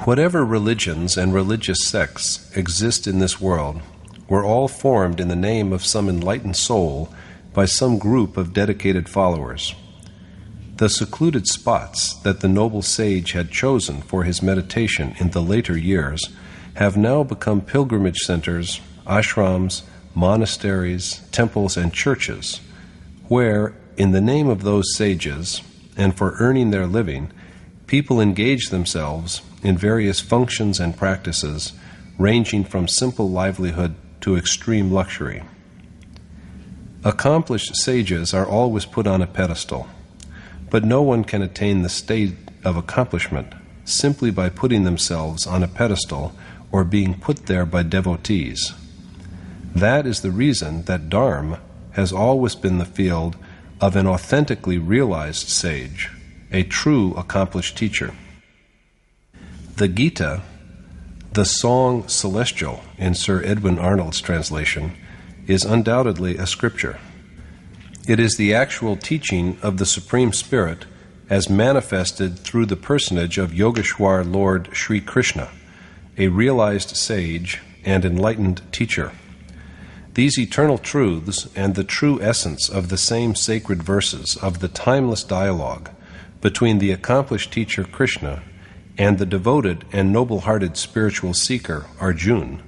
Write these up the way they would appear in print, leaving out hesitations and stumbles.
Whatever religions and religious sects exist in this world were all formed in the name of some enlightened soul by some group of dedicated followers. The secluded spots that the noble sage had chosen for his meditation in the later years have now become pilgrimage centers, ashrams, monasteries, temples, and churches, where, in the name of those sages, and for earning their living, people engage themselves in various functions and practices ranging from simple livelihood to extreme luxury. Accomplished sages are always put on a pedestal, but no one can attain the state of accomplishment simply by putting themselves on a pedestal or being put there by devotees. That is the reason that Dharma has always been the field of an authentically realized sage, a true accomplished teacher. The Gita, the song celestial in Sir Edwin Arnold's translation, is undoubtedly a scripture. It is the actual teaching of the Supreme Spirit as manifested through the personage of Yogeshwar Lord Sri Krishna, a realized sage and enlightened teacher. These eternal truths and the true essence of the same sacred verses of the timeless dialogue between the accomplished teacher Krishna and the devoted and noble-hearted spiritual seeker Arjuna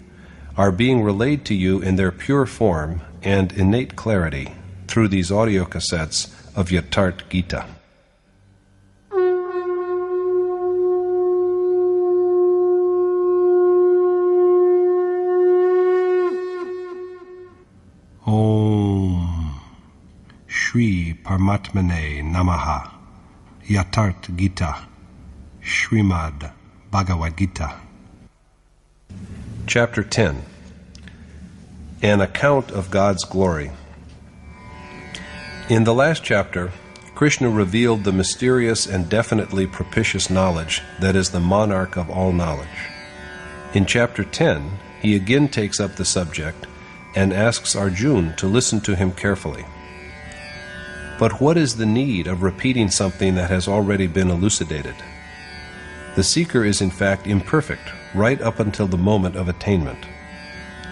are being relayed to you in their pure form and innate clarity through these audio cassettes of Yatharth Geeta. Om Shri Paramatmane Namaha. Yatharth Geeta, Srimad Bhagavad Gita. Chapter 10. An Account of God's Glory. In the last chapter, Krishna revealed the mysterious and definitely propitious knowledge that is the monarch of all knowledge. In chapter 10, he again takes up the subject and asks Arjuna to listen to him carefully. But what is the need of repeating something that has already been elucidated? The seeker is in fact imperfect right up until the moment of attainment.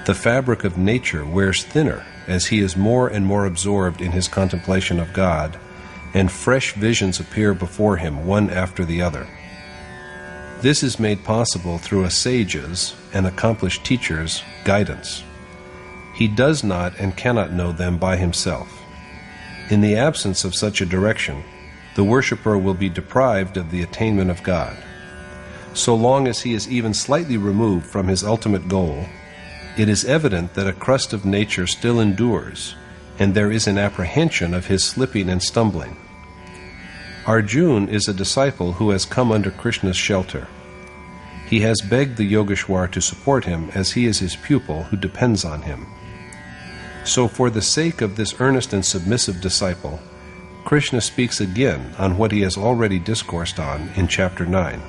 The fabric of nature wears thinner as he is more and more absorbed in his contemplation of God, and fresh visions appear before him one after the other. This is made possible through a sage's, an accomplished teacher's, guidance. He does not and cannot know them by himself. In the absence of such a direction, the worshipper will be deprived of the attainment of God. So long as he is even slightly removed from his ultimate goal, it is evident that a crust of nature still endures, and there is an apprehension of his slipping and stumbling. Arjuna is a disciple who has come under Krishna's shelter. He has begged the Yogeshwar to support him as he is his pupil who depends on him. So for the sake of this earnest and submissive disciple, Krishna speaks again on what he has already discoursed on in chapter 9.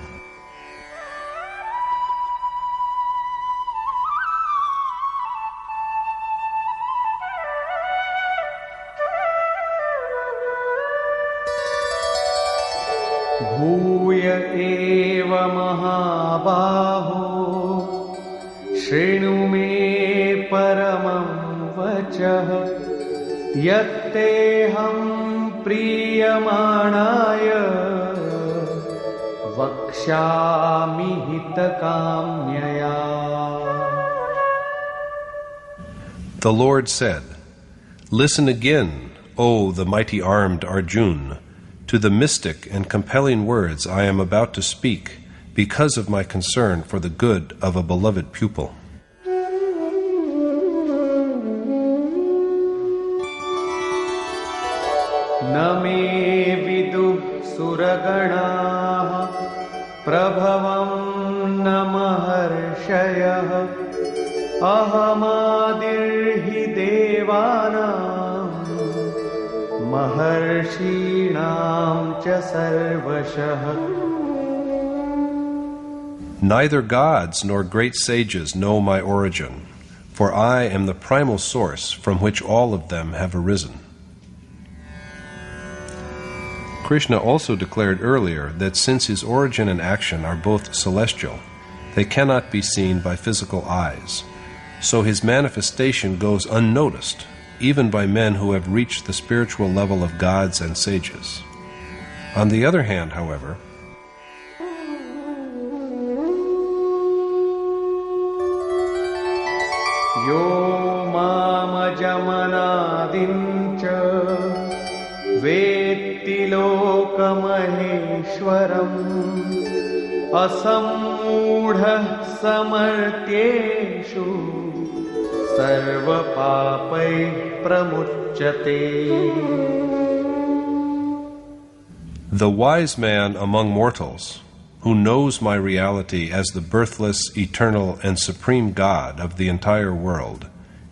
Bhuya eva mahabaho shrinu me paramam vachah yatteham priyamanaya vakshami hitakamyaya. The Lord said, "Listen again, O the mighty-armed Arjuna, to the mystic and compelling words I am about to speak because of my concern for the good of a beloved pupil. Name vidu suragana prabhavam namaharshayah ahamadirhi devanam maharshinam cha sarvashah. Neither gods nor great sages know my origin, for I am the primal source from which all of them have arisen." Krishna also declared earlier that since his origin and action are both celestial, they cannot be seen by physical eyes. So his manifestation goes unnoticed, even by men who have reached the spiritual level of gods and sages. On the other hand, however, Yo mamajamanadim vetti lokamaheshwaram asammudha samartyeshu sarvapapai pramuchyate. the wise man among mortals, who knows my reality as the birthless, eternal, and supreme God of the entire world,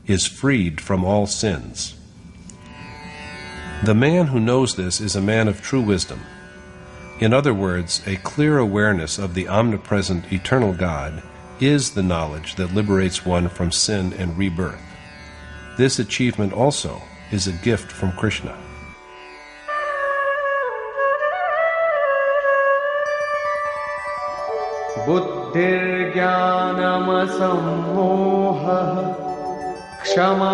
is freed from all sins. The man who knows this is a man of true wisdom. In other words, a clear awareness of the omnipresent, eternal God is the knowledge that liberates one from sin and rebirth. This achievement also is a gift from Krishna. Buddhir jnanam sammoha kshama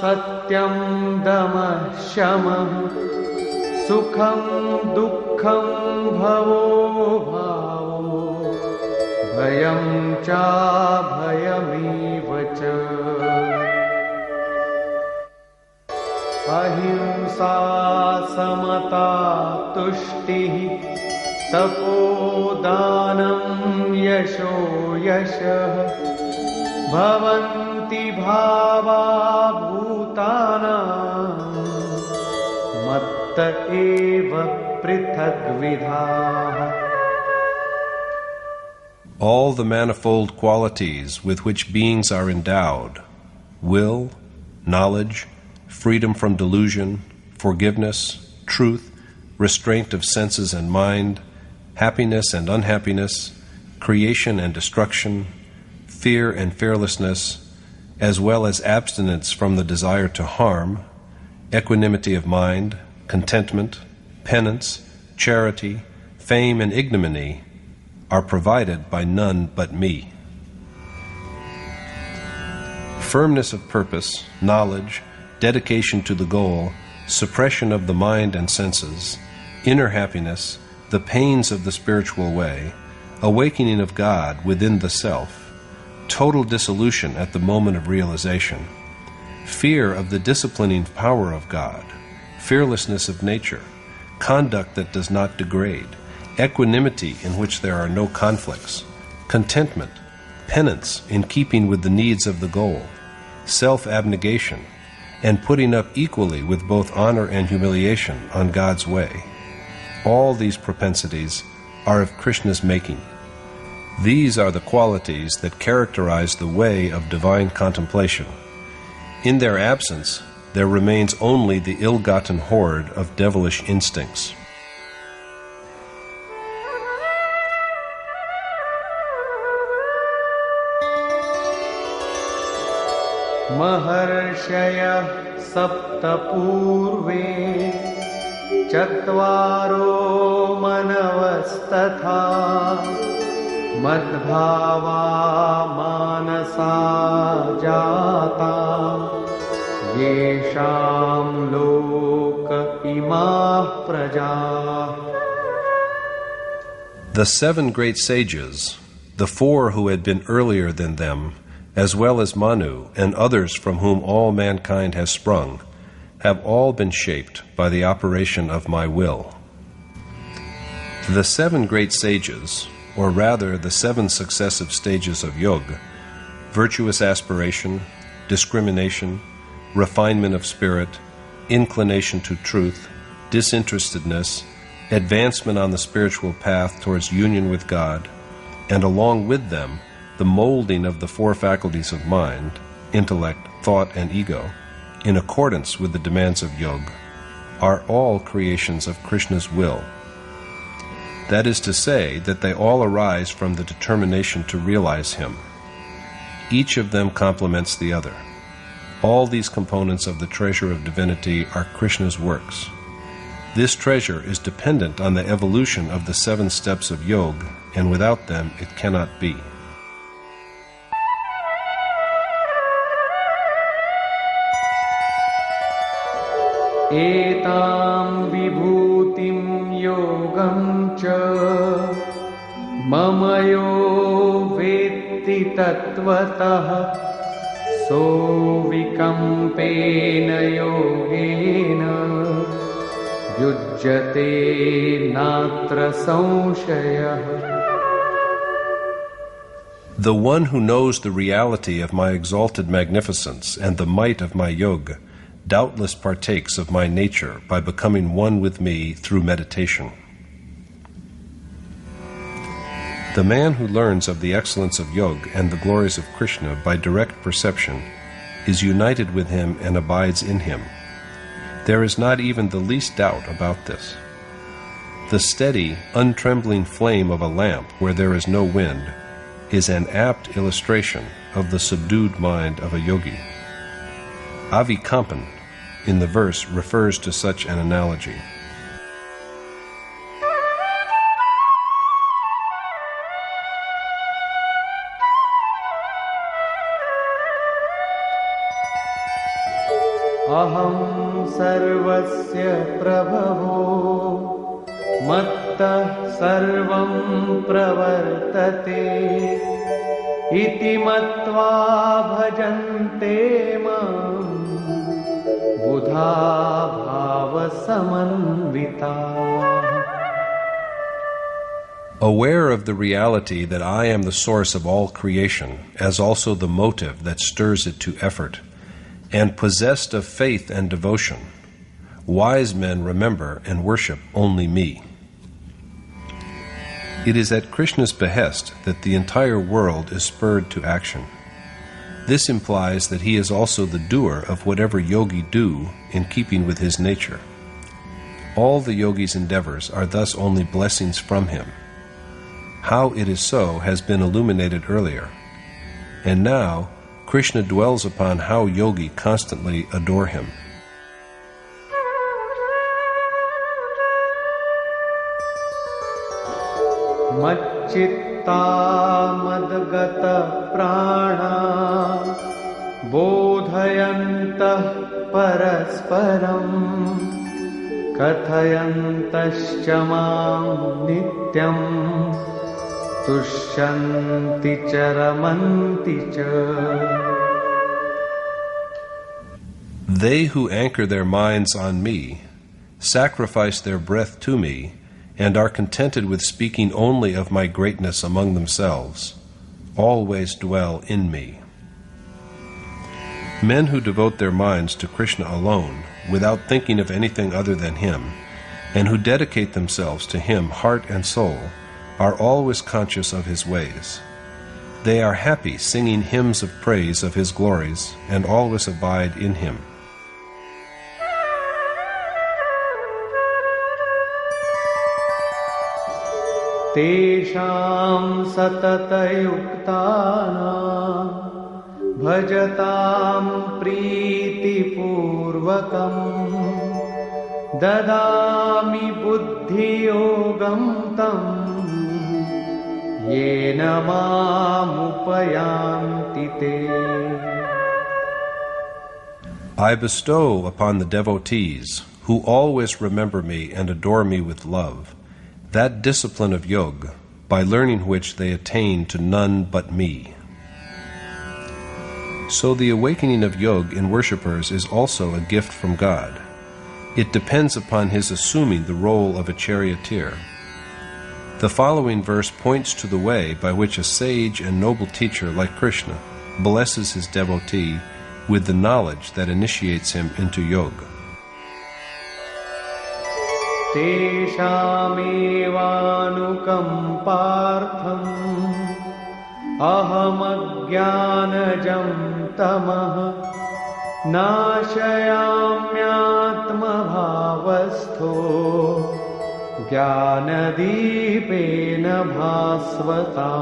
satyam dama shamah sukham dukkham bhavo bhavo bhayam cha bhayamiva cha ahimsa samata tushtihi tapodanam yasho yashah bhavanti bhava bhutanam matta eva prithak vidhaha. All the manifold qualities with which beings are endowed, will, knowledge, freedom from delusion, forgiveness, truth, restraint of senses and mind, happiness and unhappiness, creation and destruction, fear and fearlessness, as well as abstinence from the desire to harm, equanimity of mind, contentment, penance, charity, fame and ignominy, are provided by none but me. Firmness of purpose, knowledge, dedication to the goal, suppression of the mind and senses, inner happiness, the pains of the spiritual way, awakening of God within the self, total dissolution at the moment of realization, fear of the disciplining power of God, fearlessness of nature, conduct that does not degrade, equanimity in which there are no conflicts, contentment, penance in keeping with the needs of the goal, self-abnegation, and putting up equally with both honor and humiliation on God's way. All these propensities are of Krishna's making. These are the qualities that characterize the way of divine contemplation. In their absence, there remains only the ill-gotten horde of devilish instincts. Maharshaya sapta purve chatvaro manavastatha madbhava manasa jata yesham loka imah praja. The 7 great sages, the 4 who had been earlier than them, as well as Manu and others from whom all mankind has sprung, have all been shaped by the operation of my will. The 7 great sages, or rather the 7 successive stages of yoga, virtuous aspiration, discrimination, refinement of spirit, inclination to truth, disinterestedness, advancement on the spiritual path towards union with God, and along with them, the molding of the 4 faculties of mind, intellect, thought, and ego, in accordance with the demands of yoga, are all creations of Krishna's will. That is to say, that they all arise from the determination to realize Him. Each of them complements the other. All these components of the treasure of divinity are Krishna's works. This treasure is dependent on the evolution of the 7 steps of yoga, and without them it cannot be. एतां विभूतिं योगं च मम यो वेत्ति तत्त्वतः सोऽविकम्पेन योगेन युज्यते नात्र संशयः. The one who knows the reality of my exalted magnificence and the might of my yoga doubtless partakes of my nature by becoming one with me through meditation. The man who learns of the excellence of yoga and the glories of Krishna by direct perception is united with him and abides in him. There is not even the least doubt about this. The steady, untrembling flame of a lamp where there is no wind is an apt illustration of the subdued mind of a yogi. Avikampan in the verse refers to such an analogy. अहं सर्वस्य प्रभवो मत्तः सर्वं प्रवर्तते इति मत्वा भजन्ते मां बुधा भावसमन्विताः. Aware of the reality that I am the source of all creation, as also the motive that stirs it to effort, and possessed of faith and devotion, wise men remember and worship only me. It is at Krishna's behest that the entire world is spurred to action. This implies that he is also the doer of whatever yogi do in keeping with his nature. All the yogi's endeavors are thus only blessings from him. How it is so has been illuminated earlier, and now Krishna dwells upon how yogi constantly adore him. मच्चित्ता मद्गत प्राणा बोधयन्तः परस्परं कथयन्तश्च मां नित्यं तुष्यन्ति च रमन्ति च. They who anchor their minds on me, sacrifice their breath to me, and are contented with speaking only of my greatness among themselves, always dwell in me. Men who devote their minds to Krishna alone, without thinking of anything other than him, and who dedicate themselves to him heart and soul, are always conscious of his ways. They are happy singing hymns of praise of his glories, and always abide in him. तेषां सततयुक्तानां भजतां प्रीतिपूर्वकं ददामि बुद्धियोगं तं येन मामुपयान्ति ते. I bestow upon the devotees, who always remember me and adore me with love, that discipline of yoga, by learning which they attain to none but me. So the awakening of yoga in worshippers is also a gift from God. It depends upon his assuming the role of a charioteer. The following verse points to the way by which a sage and noble teacher like Krishna blesses his devotee with the knowledge that initiates him into yoga. तेषामेवानुकम्पार्थम् अहमज्ञानजं तमः नाशयाम्यात्मभावस्थो ज्ञानदीपेन भास्वता.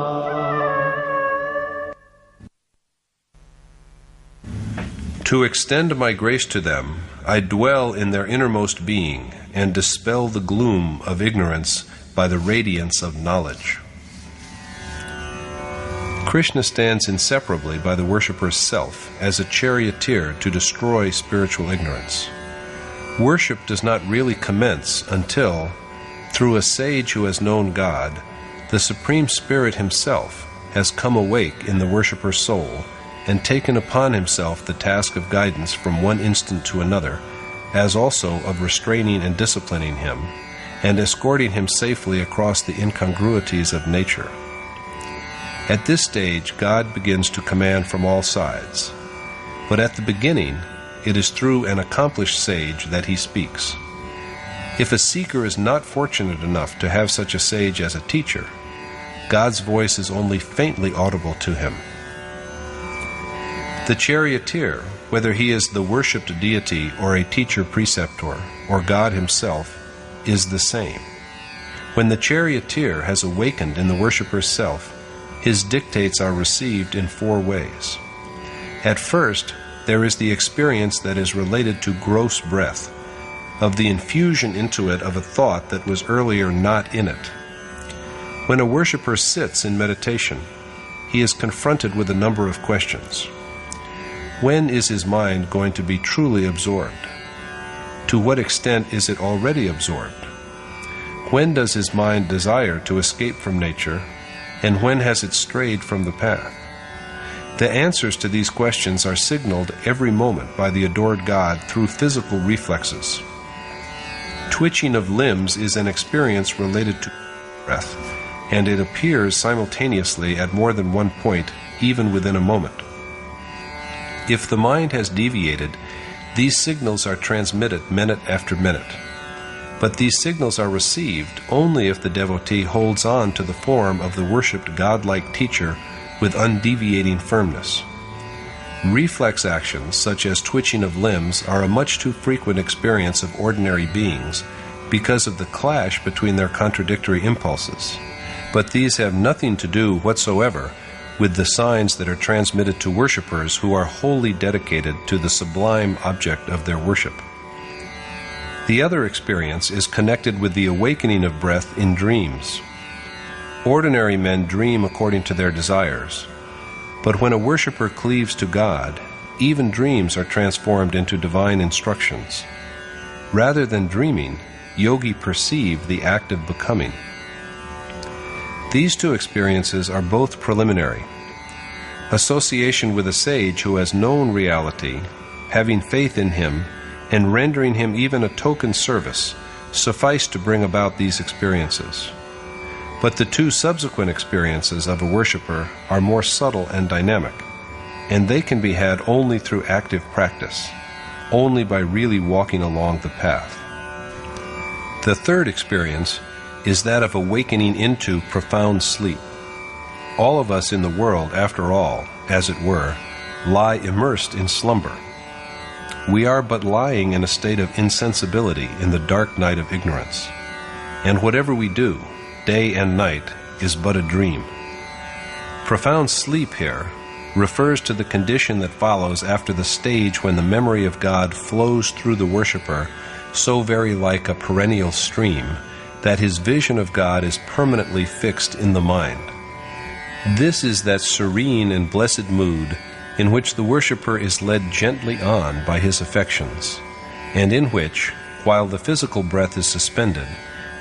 To extend my grace to them, I dwell in their innermost being and dispel the gloom of ignorance by the radiance of knowledge. Krishna stands inseparably by the worshipper's self as a charioteer to destroy spiritual ignorance. Worship does not really commence until, through a sage who has known God, the Supreme Spirit himself has come awake in the worshipper's soul and taken upon himself the task of guidance from one instant to another, as also of restraining and disciplining him, and escorting him safely across the incongruities of nature. At this stage, God begins to command from all sides, but at the beginning, it is through an accomplished sage that he speaks. If a seeker is not fortunate enough to have such a sage as a teacher, God's voice is only faintly audible to him. The charioteer, whether he is the worshipped deity or a teacher preceptor, or God himself, is the same. When the charioteer has awakened in the worshipper's self, his dictates are received in 4 ways. At first, there is the experience that is related to gross breath, of the infusion into it of a thought that was earlier not in it. When a worshipper sits in meditation, he is confronted with a number of questions. When is his mind going to be truly absorbed? To what extent is it already absorbed? When does his mind desire to escape from nature, and when has it strayed from the path? The answers to these questions are signaled every moment by the adored God through physical reflexes. Twitching of limbs is an experience related to breath, and it appears simultaneously at more than one point, even within a moment. If the mind has deviated, these signals are transmitted minute after minute. But these signals are received only if the devotee holds on to the form of the worshipped godlike teacher with undeviating firmness. Reflex actions, such as twitching of limbs, are a much too frequent experience of ordinary beings because of the clash between their contradictory impulses. But these have nothing to do whatsoever with the signs that are transmitted to worshippers who are wholly dedicated to the sublime object of their worship. The other experience is connected with the awakening of breath in dreams. Ordinary men dream according to their desires, but when a worshipper cleaves to God, even dreams are transformed into divine instructions. Rather than dreaming, yogi perceive the act of becoming. These 2 experiences are both preliminary. Association with a sage who has known reality, having faith in him, and rendering him even a token service, suffice to bring about these experiences. But the 2 subsequent experiences of a worshipper are more subtle and dynamic, and they can be had only through active practice, only by really walking along the path. The 3rd experience is that of awakening into profound sleep. All of us in the world, after all, as it were, lie immersed in slumber. We are but lying in a state of insensibility in the dark night of ignorance, and whatever we do, day and night, is but a dream. Profound sleep here refers to the condition that follows after the stage when the memory of God flows through the worshipper so very like a perennial stream that his vision of God is permanently fixed in the mind. This is that serene and blessed mood in which the worshipper is led gently on by his affections, and in which, while the physical breath is suspended,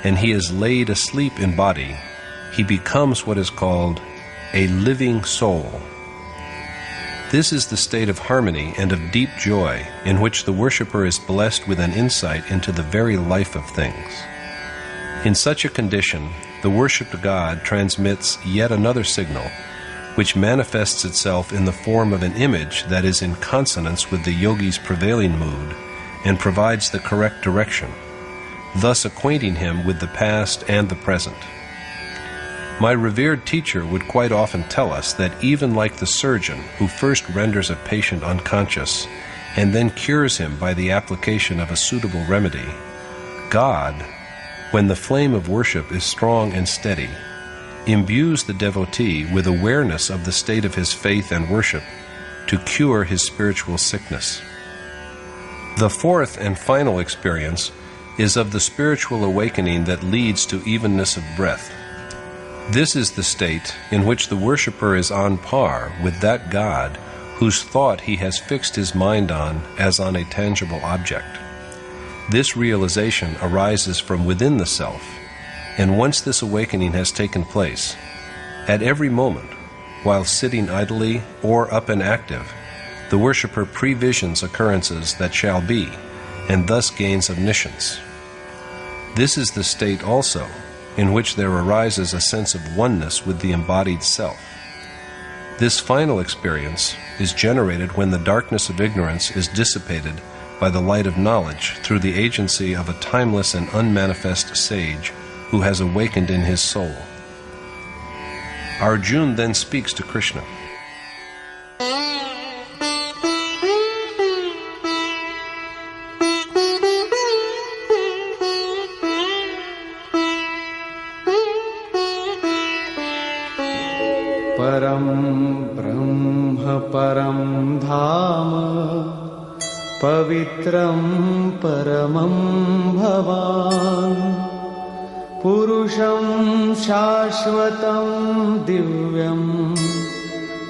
and he is laid asleep in body, he becomes what is called a living soul. This is the state of harmony and of deep joy in which the worshipper is blessed with an insight into the very life of things. In such a condition, the worshipped God transmits yet another signal, which manifests itself in the form of an image that is in consonance with the yogi's prevailing mood and provides the correct direction, thus acquainting him with the past and the present. My revered teacher would quite often tell us that even like the surgeon who first renders a patient unconscious and then cures him by the application of a suitable remedy, God, when the flame of worship is strong and steady, imbues the devotee with awareness of the state of his faith and worship to cure his spiritual sickness. The fourth and final experience is of the spiritual awakening that leads to evenness of breath. This is the state in which the worshipper is on par with that God whose thought he has fixed his mind on as on a tangible object. This realization arises from within the self, and once this awakening has taken place, at every moment, while sitting idly or up and active, the worshipper previsions occurrences that shall be, and thus gains omniscience. This is the state also in which there arises a sense of oneness with the embodied self. This final experience is generated when the darkness of ignorance is dissipated by the light of knowledge through the agency of a timeless and unmanifest sage who has awakened in his soul. Arjuna then speaks to Krishna. Param Brahma Param Dhama Pavitram Paramam Bhavan Purusham Shashvatam Divyam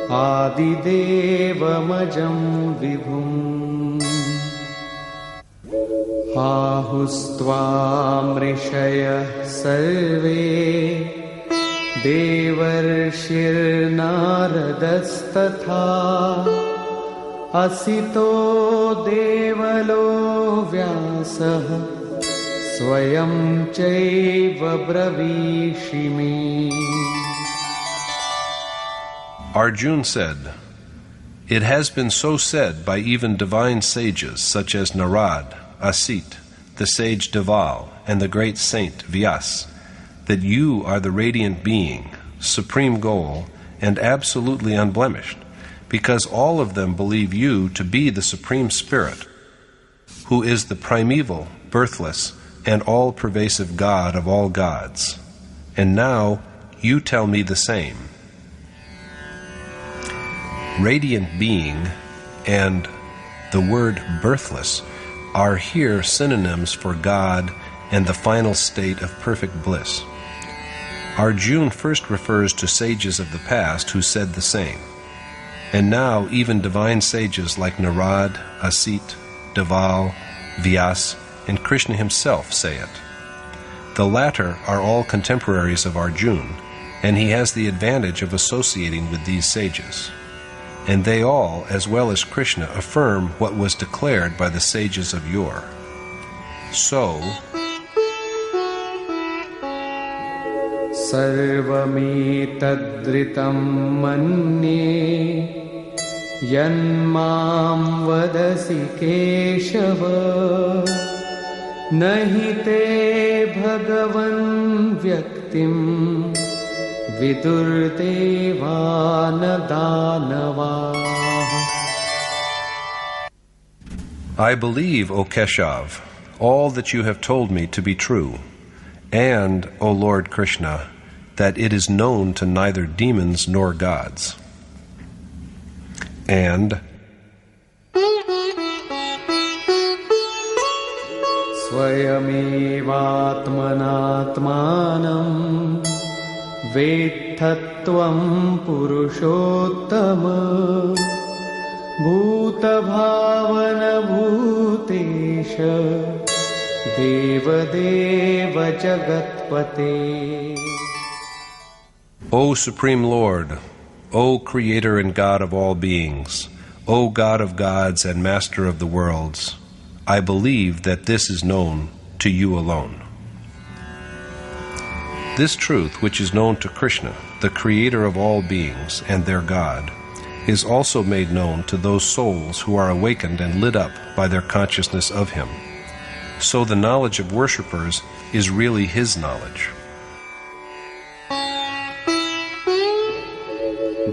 Adidevamajam Vibhum Ahustvam Rishayah Sarve Devarshir Naradastatha Asito Devalo Vyasah Swayam Chaiva Bravishimi. Arjuna said, "It has been so said by even divine sages such as Narad, Asit, the sage Deval, and the great saint Vyas, that you are the radiant being, supreme goal, and absolutely unblemished, because all of them believe you to be the Supreme Spirit, who is the primeval, birthless, and all-pervasive God of all gods. And now you tell me the same." Radiant being and the word birthless are here synonyms for God and the final state of perfect bliss. Arjuna first refers to sages of the past who said the same, and now even divine sages like Narad, Asit, Deval, Vyas, and Krishna himself say it. The latter are all contemporaries of Arjuna, and he has the advantage of associating with these sages. And they all, as well as Krishna, affirm what was declared by the sages of yore. So, Sarvametadritam manye yanmam vadasi Keshava nahi te bhagavan vyaktim vidur devana danava. I believe, O Keshav, all that you have told me to be true, and, O Lord Krishna, that it is known to neither demons nor gods. And Swayamevatmanatmanam Vedtattvam Purushottama Bhuta Bhavana Bhutesha Deva Deva Jagatpate. O Supreme Lord, O Creator and God of all beings, O God of gods and Master of the worlds, I believe that this is known to you alone. This truth, which is known to Krishna, the Creator of all beings and their God, is also made known to those souls who are awakened and lit up by their consciousness of Him. So the knowledge of worshippers is really His knowledge.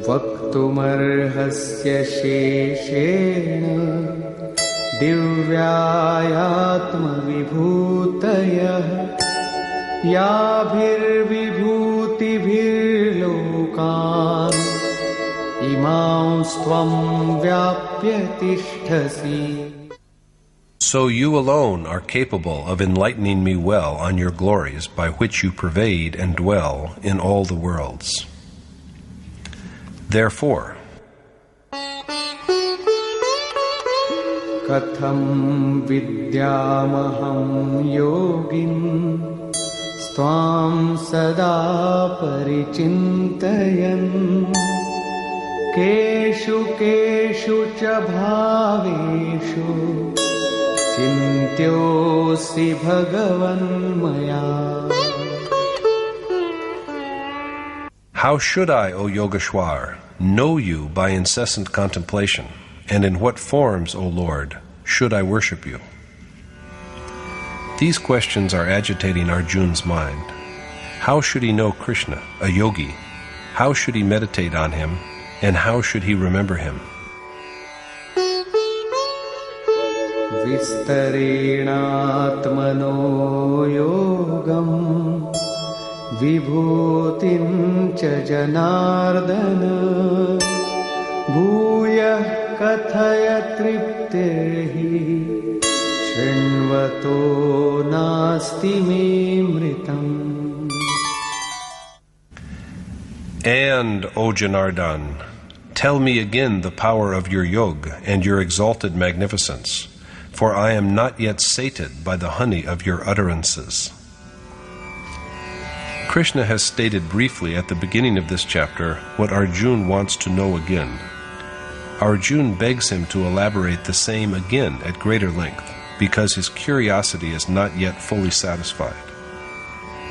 Vaktumarhasya sheshena divyayatma vibhutayah yabhir vibhutibhir lokan imam stvam vyapya tisthasi. So you alone are capable of enlightening me well on your glories by which you pervade and dwell in all the worlds. Therefore, Katham vidyamaham yogin Svam sada parichintayan Keshu keshu cha bhaveshu Chintyosi bhagavan maya. how should I, O Yogeshwar, know you by incessant contemplation, and in what forms, O Lord, should I worship you? These questions are agitating Arjuna's mind. How should he know Krishna, a yogi? How should he meditate on him? And how should he remember him? Vistarenatmano yogam Vibhutim cha janardana Bhuyah kathaya triptehi Shrinvato nasti me mritam. And, O Janardhan, tell me again the power of your yoga and your exalted magnificence, for I am not yet sated by the honey of your utterances. Krishna has stated briefly at the beginning of this chapter what Arjuna wants to know again. Arjuna begs him to elaborate the same again at greater length, because his curiosity is not yet fully satisfied.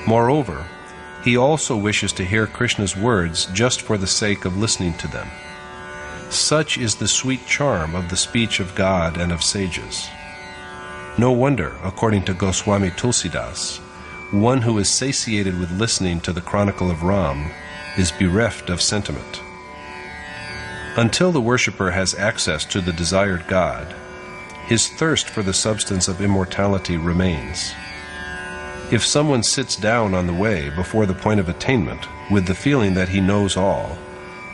Moreover, he also wishes to hear Krishna's words just for the sake of listening to them. Such is the sweet charm of the speech of God and of sages. No wonder, according to Goswami Tulsidas, one who is satiated with listening to the chronicle of Ram is bereft of sentiment. Until the worshipper has access to the desired God, his thirst for the substance of immortality remains. If someone sits down on the way before the point of attainment with the feeling that he knows all,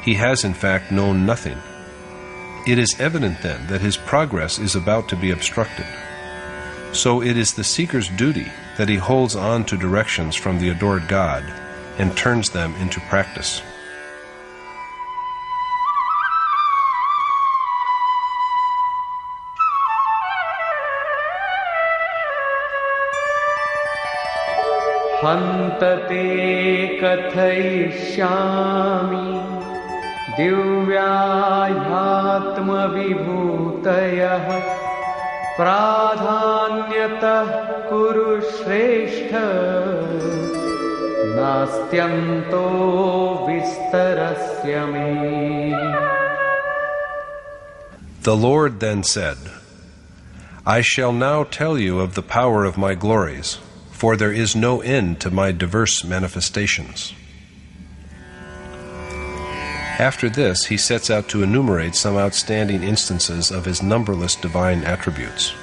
he has in fact known nothing. It is evident then that his progress is about to be obstructed. So it is the seeker's duty that he holds on to directions from the adored God and turns them into practice. Hantate kathayishyami divyayatma vibhutayah pradhanyatah kuru shrestha nastyanto vistarasya me. The Lord then said, I shall now tell you of the power of my glories, for there is no end to my diverse manifestations. After this, he sets out to enumerate some outstanding instances of his numberless divine attributes.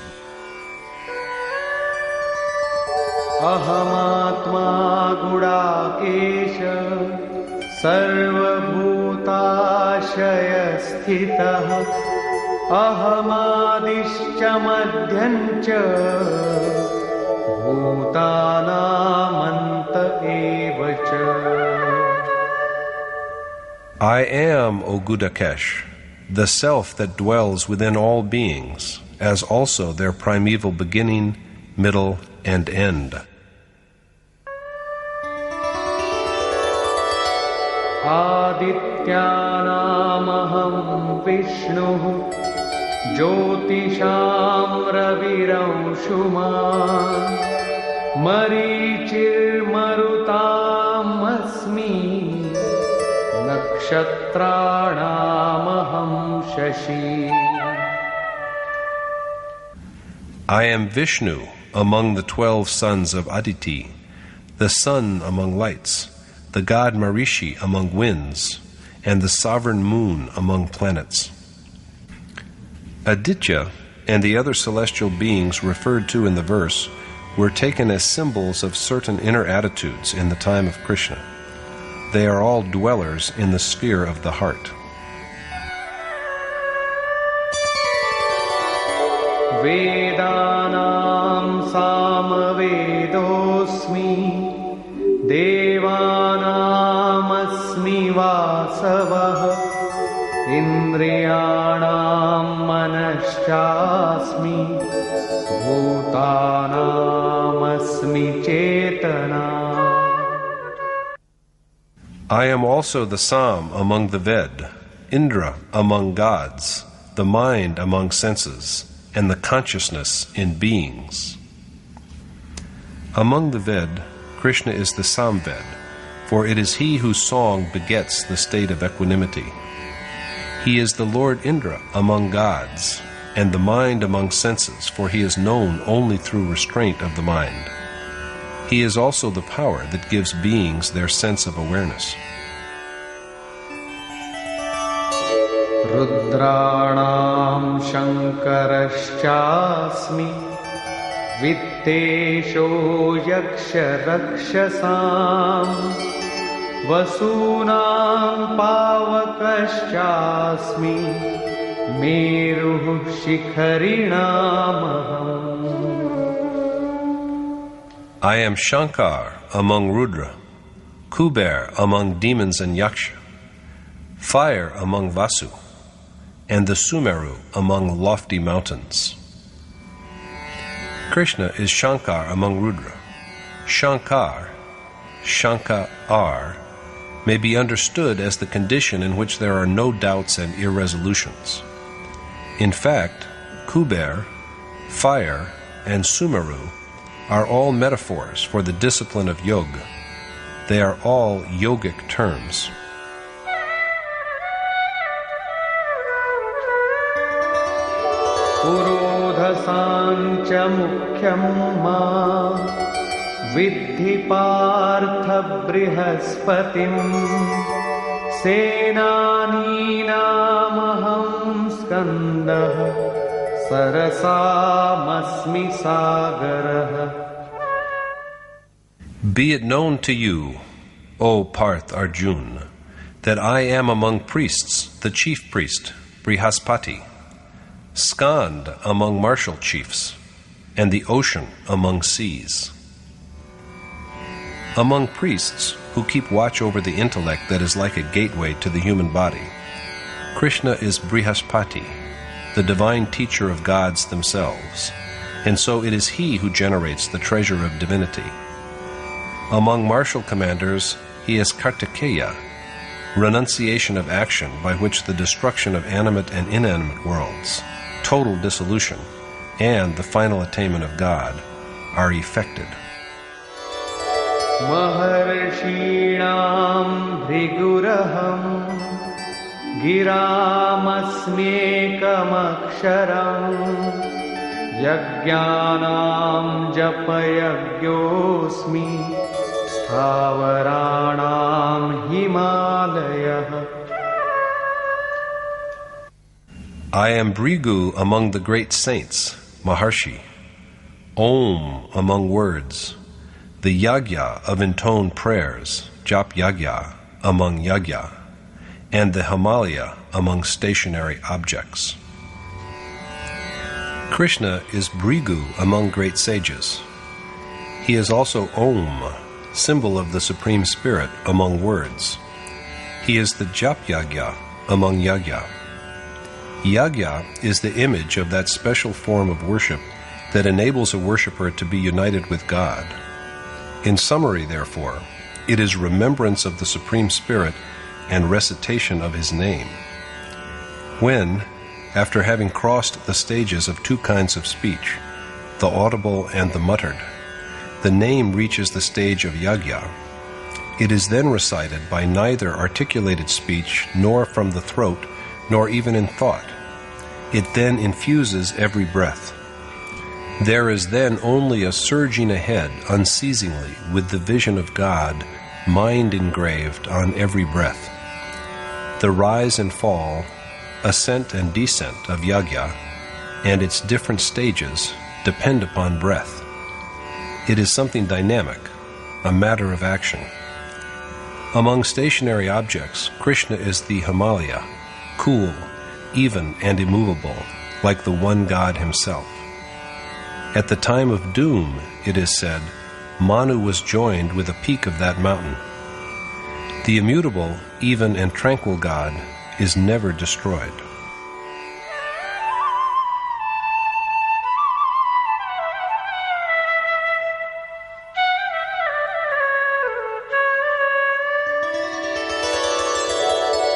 Ahamatma gudakesha sarvabhutashaya sthitah ahamadishcha madhyancha bhutanamanta evacha. I am, O Gudakesh, the self that dwells within all beings, as also their primeval beginning, middle, and end. Adityanamaham Vishnu Jyotisham Raviramshuman Marichir Marutam Asmi Nakshatranamaham Shashi. I am Vishnu among the 12 sons of Aditi, the sun among lights, the god Marishi among winds, and the sovereign moon among planets. Aditya and the other celestial beings referred to in the verse were taken as symbols of certain inner attitudes in the time of Krishna. They are all dwellers in the sphere of the heart. वेदानां सामवेदोऽस्मि देवानामस्मि वासवः इन्द्रियाणां मनश्चास्मि भूतानामस्मि चेतना. I am also the Sam among the Ved, Indra among gods, the mind among senses, and the consciousness in beings. Among the Ved, Krishna is the Samved, for it is he whose song begets the state of equanimity. He is the Lord Indra among gods, and the mind among senses, for he is known only through restraint of the mind. He is also the power that gives beings their sense of awareness. Rudranam Shankarashchasmi Vittesho Yaksha Rakshasam Vasunam Pavakaschasmi Meruh Shikharinamaham. I am Shankar among Rudra, Kuber among demons and Yaksha, fire among Vasu, and the Sumeru among lofty mountains. Krishna is Shankar among Rudra. Shankar, Shankar, may be understood as the condition in which there are no doubts and irresolutions. In fact, Kuber, fire, and Sumeru are all metaphors for the discipline of yoga. They are all yogic terms. Purodhasancha mukhyam ma Vidhi partha brihaspatim Senaninamaham skandah Sarasamasmi sagarah. Be it known to you, O Parth Arjun, that I am among priests the chief priest, Brihaspati, Skand among martial chiefs, and the ocean among seas. Among priests who keep watch over the intellect that is like a gateway to the human body, Krishna is Brihaspati, the divine teacher of gods themselves, and so it is he who generates the treasure of divinity. Among martial commanders, he is Kartikeya, renunciation of action by which the destruction of animate and inanimate worlds, total dissolution, and the final attainment of God are effected. Maharshinam Bhriguraham Giramasmekamaksharam Yajnanam Japayagyosmi Sthavaranam Himalayah. I am Bhrigu among the great saints, Maharshi, Om among words, the Yagya of intoned prayers, Jap Yagya among Yagya, and the Himalaya among stationary objects. Krishna is Bhrigu among great sages. He is also Om, symbol of the Supreme Spirit among words. He is the Jap Yagya among Yagya. Yagya is the image of that special form of worship that enables a worshipper to be united with God. In summary, therefore, it is remembrance of the Supreme Spirit and recitation of His name. When, after having crossed the stages of two kinds of speech, the audible and the muttered, the name reaches the stage of Yagya, it is then recited by neither articulated speech nor from the throat nor even in thought. It then infuses every breath. There is then only a surging ahead unceasingly with the vision of God, mind engraved on every breath. The rise and fall, ascent and descent of Yagya, and its different stages depend upon breath. It is something dynamic, a matter of action. Among stationary objects, Krishna is the Himalaya, cool, even and immovable, like the one God Himself. At the time of doom, it is said, Manu was joined with a peak of that mountain. The immutable, even and tranquil God is never destroyed.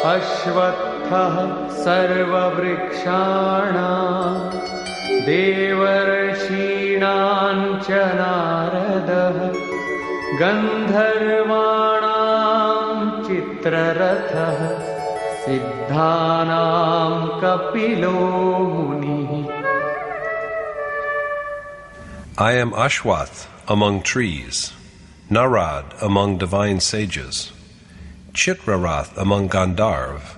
अश्वत्थः सर्ववृक्षाणां देवर्षीणां च नारदः गन्धर्वाणां चित्ररथः सिद्धानां कपिलो मुनिः. I am Ashwath among trees, Narad among divine sages, Chitrarath among Gandharv,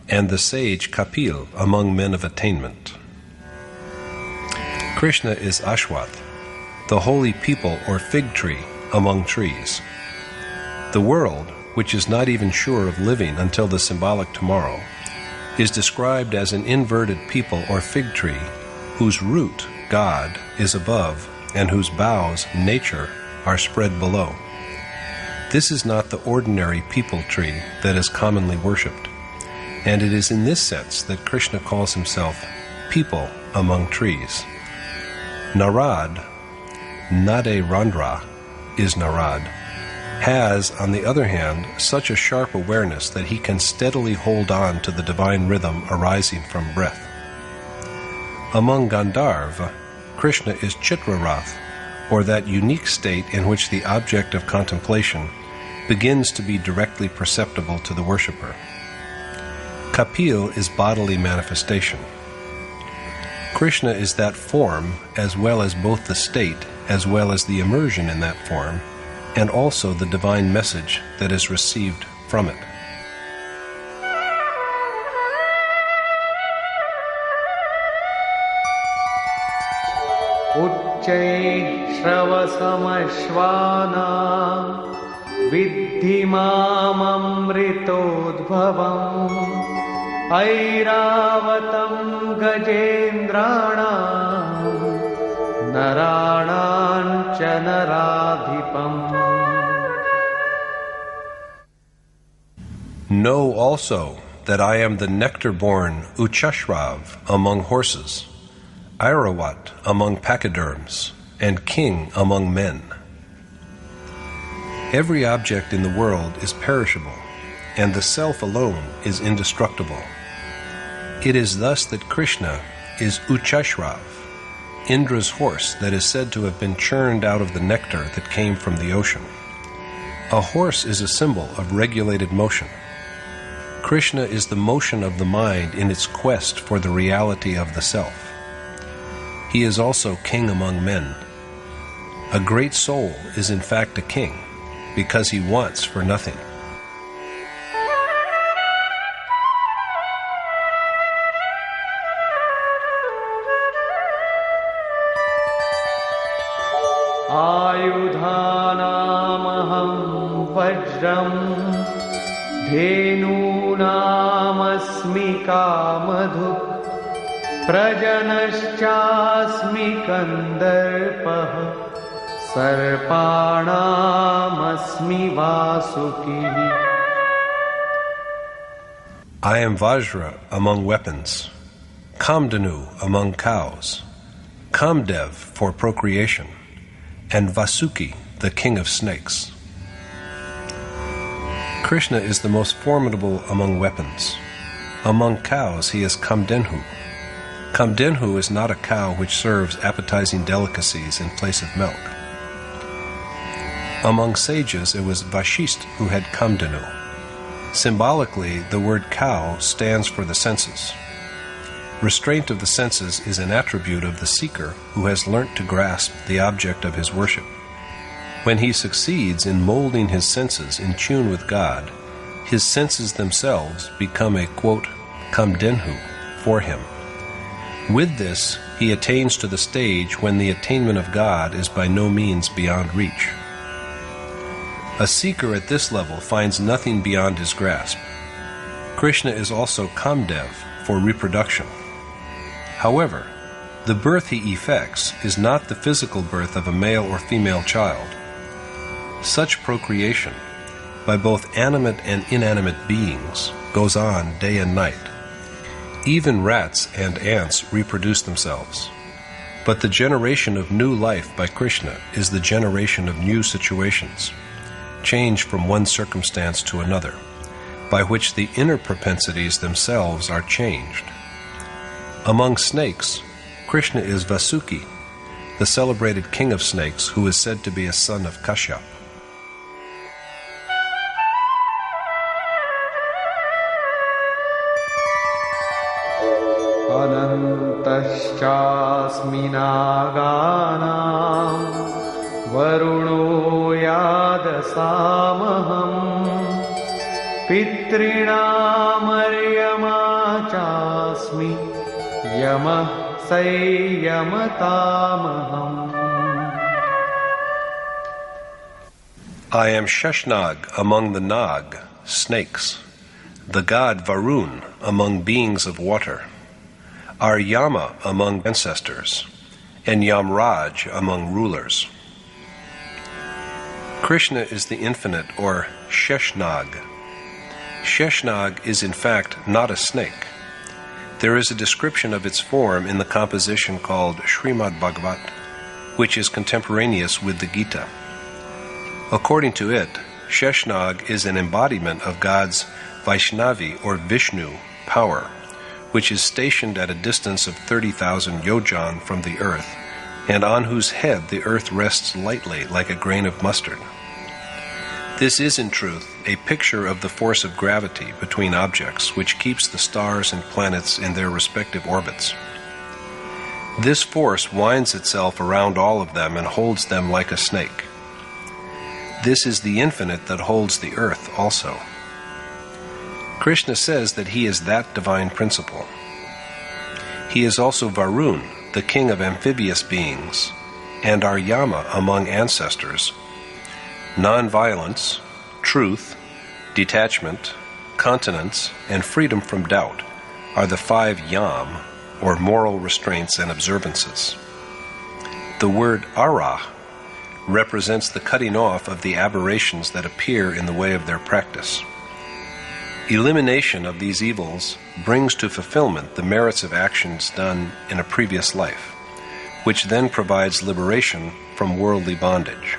and the sage Kapil among men of attainment. Krishna is Ashwath, the holy people or fig tree among trees. The world, which is not even sure of living until the symbolic tomorrow, is described as an inverted people or fig tree whose root, God, is above and whose boughs, nature, are spread below. This is not the ordinary people tree that is commonly worshipped, and it is in this sense that Krishna calls himself people among trees. Narad, Nade Randra, is Narad, has, on the other hand, such a sharp awareness that he can steadily hold on to the divine rhythm arising from breath. Among Gandharva, Krishna is Chitrarath, or that unique state in which the object of contemplation begins to be directly perceptible to the worshipper. Kapil is bodily manifestation. Krishna is that form as well as both the state as well as the immersion in that form, and also the divine message that is received from it. उच्चैः श्रवसमश्वानां विद्धि माममृतोद्भवम् ऐरावतं गजेन्द्राणां नराणां च नराधिपम्. Know also that I am the nectar-born Uchashrav among horses, Airawat among pachyderms, and king among men. Every object in the world is perishable, and the self alone is indestructible. It is thus that Krishna is Uchashrav, Indra's horse that is said to have been churned out of the nectar that came from the ocean. A horse is a symbol of regulated motion. Krishna is the motion of the mind in its quest for the reality of the self. He is also king among men. A great soul is in fact a king, because he wants for nothing. आयुधानामहं वज्रं धेनूनामस्मि Kamadhuk प्रजनश्चास्मि कन्दर्पः सर्पाणामस्मि वासुकिः. I am Vajra among weapons, Kamdanu among cows, Kamdev for procreation, and Vasuki, the king of snakes. Krishna is the most formidable among weapons. Among cows he is Kamdenhu. Kamdenhu is not a cow which serves appetizing delicacies in place of milk. Among sages it was Vashist who had Kamdenu. Symbolically, the word cow stands for the senses. Restraint of the senses is an attribute of the seeker who has learnt to grasp the object of his worship. When he succeeds in molding his senses in tune with God, his senses themselves become a, quote, kamdenhu for him. With this, he attains to the stage when the attainment of God is by no means beyond reach. A seeker at this level finds nothing beyond his grasp. Krishna is also Kamdev for reproduction. However, The birth he effects is not the physical birth of a male or female child. Such procreation, by both animate and inanimate beings, goes on day and night. Even rats and ants reproduce themselves. But the generation of new life by Krishna is the generation of new situations, change from one circumstance to another, by which the inner propensities themselves are changed. Among snakes, Krishna is Vasuki, the celebrated king of snakes who is said to be a son of Kashyap. Anantaschasmi naganam varuno yadasamaham pitrinam aryama chasmi yamah sayamatamaham. I am Sheshnag among the Nag, snakes, the god Varun among beings of water, are Yama among ancestors, and Yamraj among rulers. Krishna is the infinite, or Sheshnag. Sheshnag is in fact not a snake. There is a description of its form in the composition called Srimad Bhagavad, which is contemporaneous with the Gita. According to it, Sheshnag is an embodiment of God's Vaishnavi or Vishnu power, which is stationed at a distance of 30,000 yojan from the earth, and on whose head the earth rests lightly like a grain of mustard. This is, in truth, a picture of the force of gravity between objects which keeps the stars and planets in their respective orbits. This force winds itself around all of them and holds them like a snake. This is the infinite that holds the earth also. Krishna says that he is that divine principle. He is also Varun, the king of amphibious beings, and are Yama among ancestors. Non-violence, truth, detachment, continence, and freedom from doubt are the 5 Yam, or moral restraints and observances. The word Ara represents the cutting off of the aberrations that appear in the way of their practice. Elimination of these evils brings to fulfillment the merits of actions done in a previous life, which then provides liberation from worldly bondage.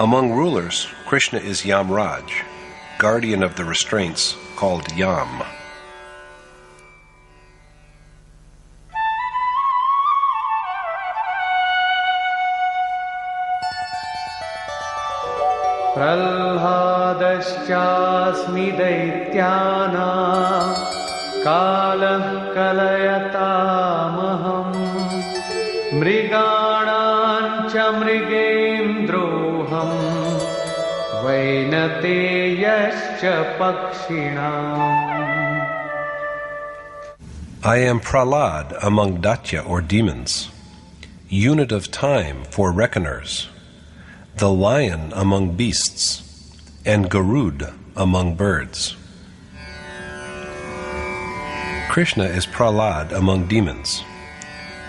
Among rulers, Krishna is Yamraj, guardian of the restraints called Yam. Pralhadaschasmi daityana kalah kalayatamaham mriganam cha mrigendroham vainateyascha pakshinam. I am Prahlad among Datya or demons, unit of time for reckoners, the lion among beasts, and Garud among birds. Krishna is Prahlad among demons.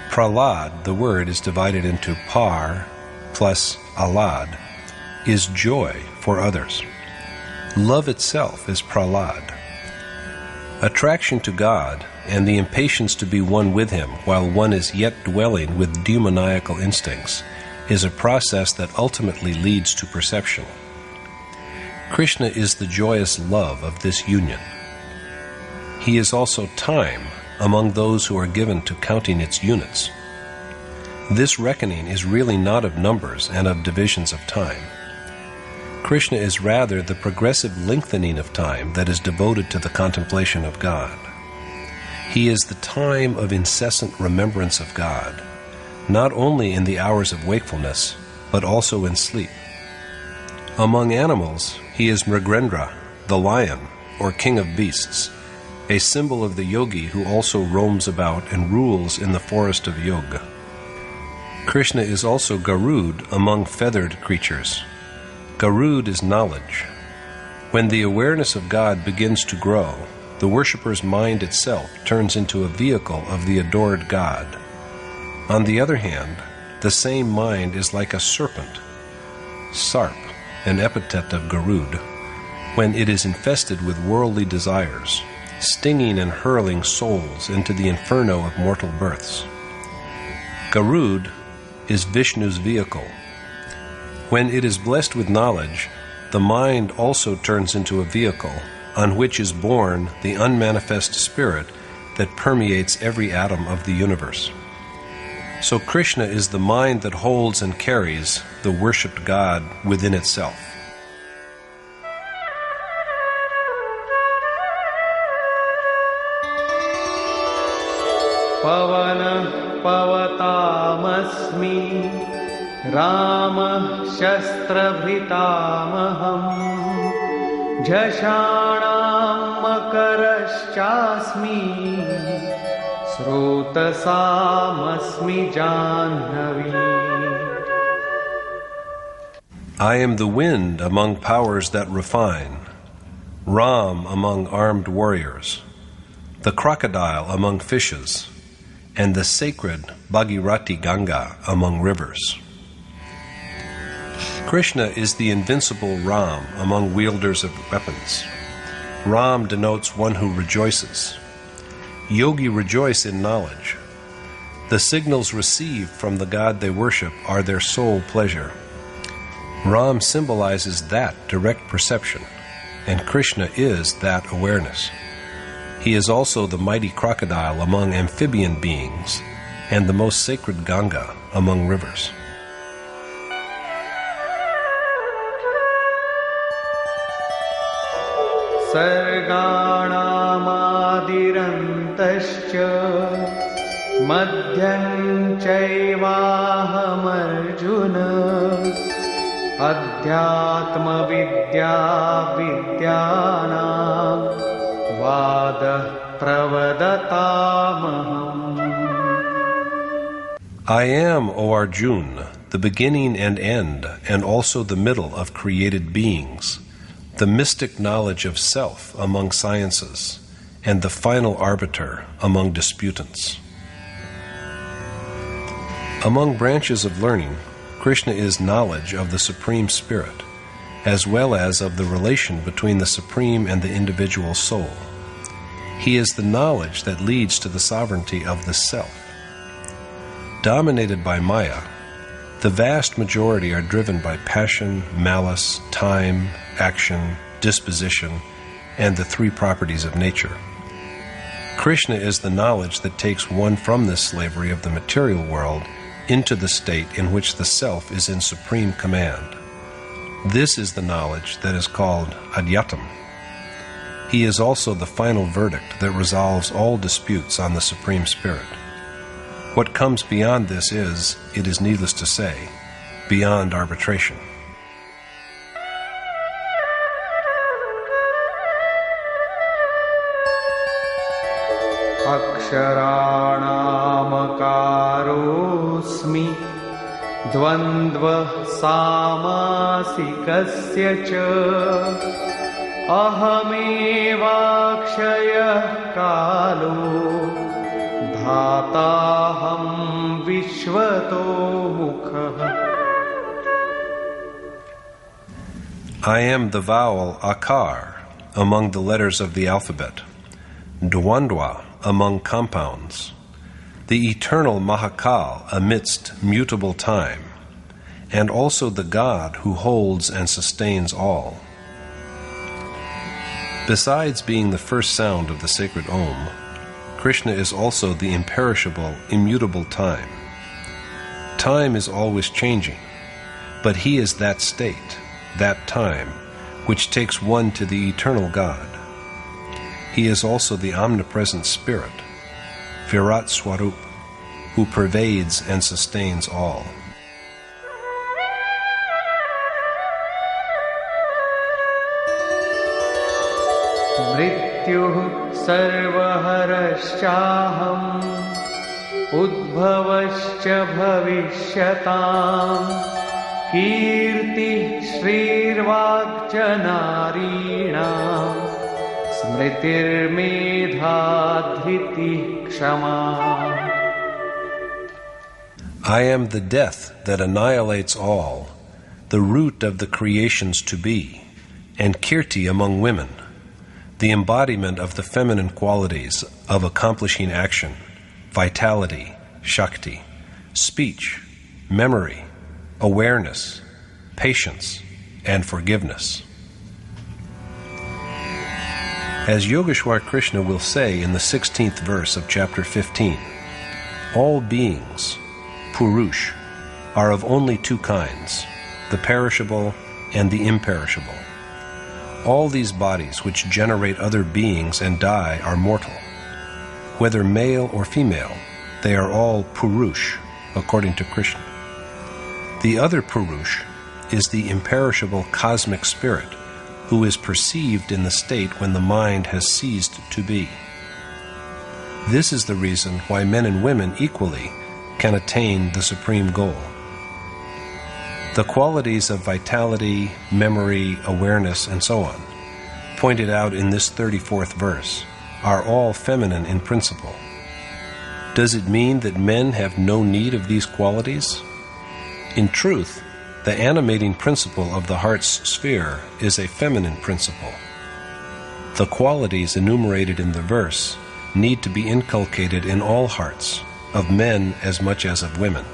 Prahlad, the word, is divided into par plus alad, is joy for others. Love itself is Prahlad. Attraction to God and the impatience to be one with Him while one is yet dwelling with demoniacal instincts is a process that ultimately leads to perception. Krishna is the joyous love of this union. He is also time among those who are given to counting its units. This reckoning is really not of numbers and of divisions of time. Krishna is rather the progressive lengthening of time that is devoted to the contemplation of God. He is the time of incessant remembrance of God, not only in the hours of wakefulness, but also in sleep. Among animals, he is Mrigendra, the lion, or king of beasts, a symbol of the yogi who also roams about and rules in the forest of yoga. Krishna is also Garud among feathered creatures. Garud is knowledge. When the awareness of God begins to grow, the worshipper's mind itself turns into a vehicle of the adored God. On the other hand, the same mind is like a serpent, sarp, an epithet of Garud, when it is infested with worldly desires, stinging and hurling souls into the inferno of mortal births. Garud is Vishnu's vehicle. When it is blessed with knowledge, the mind also turns into a vehicle on which is born the unmanifest spirit that permeates every atom of the universe. So Krishna is the mind that holds and carries the worshipped God within itself. Pavana pavatamasmi Rama shastrabhitamaham Jhashanam makaraschasmi Srotasamasmi Janhavi. I am the wind among powers that refine, Ram among armed warriors, the crocodile among fishes, and the sacred Bhagirati Ganga among rivers. Krishna is the invincible Ram among wielders of weapons. Ram denotes one who rejoices. Yogi rejoice in knowledge. The signals received from the God they worship are their sole pleasure. Ram symbolizes that direct perception, and Krishna is that awareness. He is also the mighty crocodile among amphibian beings and the most sacred Ganga among rivers. Sarganamadirantashcha madhyam chaivahamarjuna adhyatma vidya vidyanam vada pravadatamaham. I am, O Arjuna, the beginning and end, and also the middle of created beings, the mystic knowledge of self among sciences, and the final arbiter among disputants. Among branches of learning, Krishna is knowledge of the Supreme Spirit, as well as of the relation between the Supreme and the individual soul. He is the knowledge that leads to the sovereignty of the Self. Dominated by Maya, the vast majority are driven by passion, malice, time, action, disposition, and the three properties of nature. Krishna is the knowledge that takes one from this slavery of the material world into the state in which the self is in supreme command. This is the knowledge that is called Adhyatam. He is also the final verdict that resolves all disputes on the Supreme Spirit. What comes beyond this is, it is needless to say, beyond arbitration. Aksharanamakarosmi dvandva samasikasya cha ahamevakshaya kalo dhataham vishvato mukha. I am the vowel akar among the letters of the alphabet, dvandva among compounds, the eternal Mahakal amidst mutable time, and also the God who holds and sustains all. Besides being the first sound of the sacred Om, Krishna is also the imperishable, immutable time. Time is always changing, but he is that state, that time, which takes one to the eternal God. He is also the omnipresent Spirit, Virat Swarup, who pervades and sustains all. Mrityuh sarvaharashchaham udbhavascha bhavishyatam kirti shrirvakcha narinam smritir medha dhriti kshama. I am the death that annihilates all, the root of the creations to be, and Kirti among women, the embodiment of the feminine qualities of accomplishing action, vitality, Shakti, speech, memory, awareness, patience, and forgiveness. As Yogeshwar Krishna will say in the 16th verse of chapter 15, all beings, Purush, are of only two kinds, the perishable and the imperishable. All these bodies which generate other beings and die are mortal. Whether male or female, they are all Purush, according to Krishna. The other Purush is the imperishable cosmic spirit, who is perceived in the state when the mind has ceased to be. This is the reason why men and women equally can attain the supreme goal. The qualities of vitality, memory, awareness, and so on, pointed out in this 34th verse, are all feminine in principle. Does it mean that men have no need of these qualities? In truth, the animating principle of the heart's sphere is a feminine principle. The qualities enumerated in the verse need to be inculcated in all hearts, of men as much as of women.